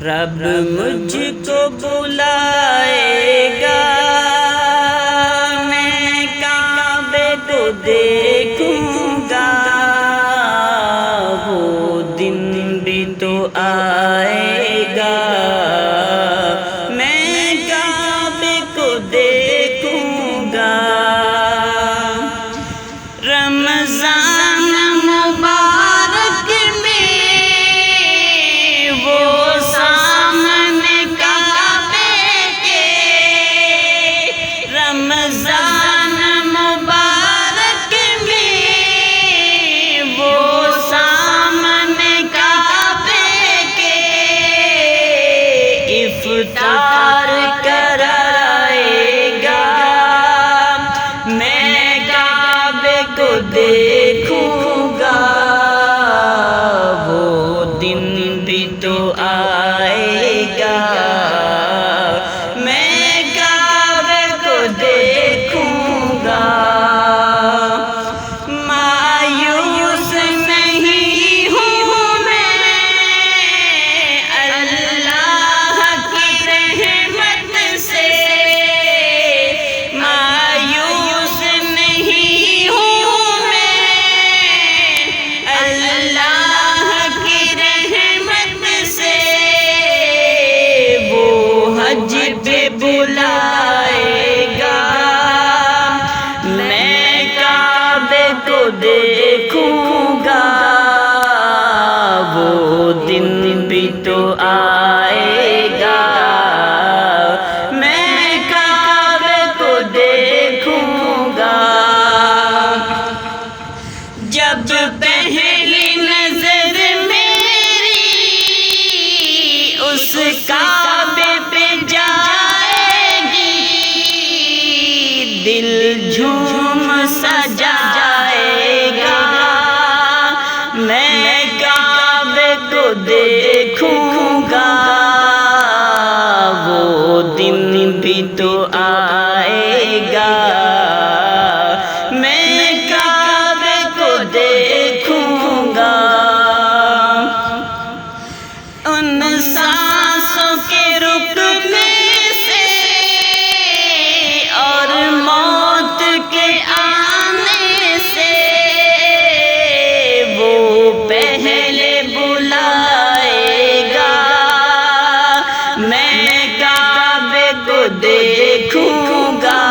رب مجھ کو بلائے گا، میں کعبے کو دیکھوں گا، وہ دن بھی تو آئے گا، میں کعبے کو دیکھوں گا۔ رمضان مبارک میں وہ سامنے کعبے کے، رمضان مبارک میں وہ سامنے کعبے کے، افطار کرائے گا، میں کعبے کو دیکھوں گا، وہ دن بھی تو آئے گا، میں کعبے کو دیکھوں گا۔ مایوس نہیں ہوں میں اللہ کی رحمت سے، مایوس نہیں ہوں میں اللہ کی رحمت سے، وہ حج پہ بلائے گا، میں کعبے کو دیکھوں گا، وہ دن بھی تو آئے گا، میں کعبے کو دیکھوں گا۔ جب پہلی نظر میری اس کعبے پہ جائے گی، دل جھوم سا جائے گا، میں کعبے کو دیکھوں گا، وہ دن بھی تو آئے گا، میں کعبے کو دیکھوں گا۔ ان سانسوں کے رکنے سے اور موت کے آنے سے، وہ پہلے بلائے گا، میں کعبے کو دیکھوں گا،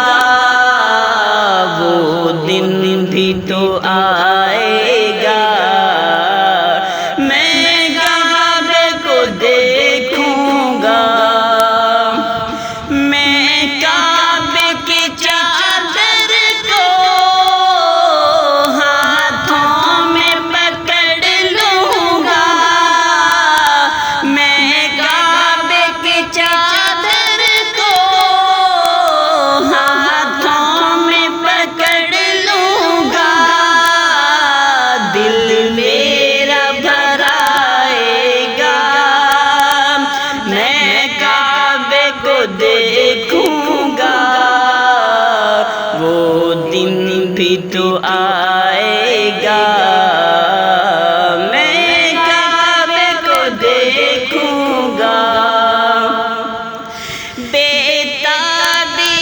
وہ دن بھی تو آئے گا، میں کعبے کو دیکھوں گا۔ میں کعبے کی چادر کو ہاتھوں میں پکڑ لوں گا، میں کعبے کی چادر کو ہاتھوں میں پکڑ لوں گا، دل میرا بھر آئے گا، میں کعبے کو دیکھوں گا، وہ دن بھی تو آئے گا، میں کعبے کو دیکھوں گا۔ بےتابی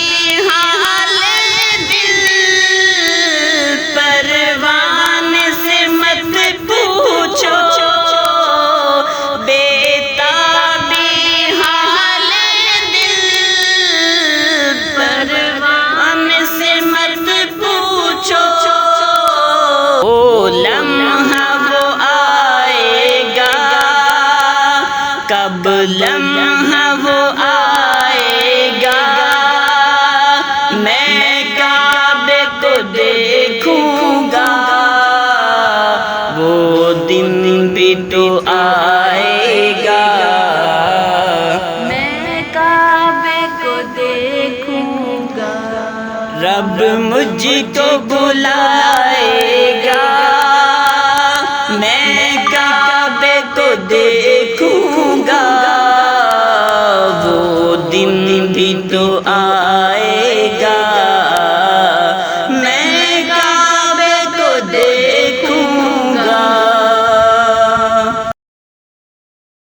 حال دل پروان سے مت پوچھو، بےتابی حال دل پروان سے مت پوچھو، وہ لمحہ وہ آئے گا، کب لمحہ وہ آئے گا، میں کعبے کو دیکھوں گا، وہ دن بھی تو آئے گا، میں کعبے کو دیکھوں گا۔ رب مجھ کو بلا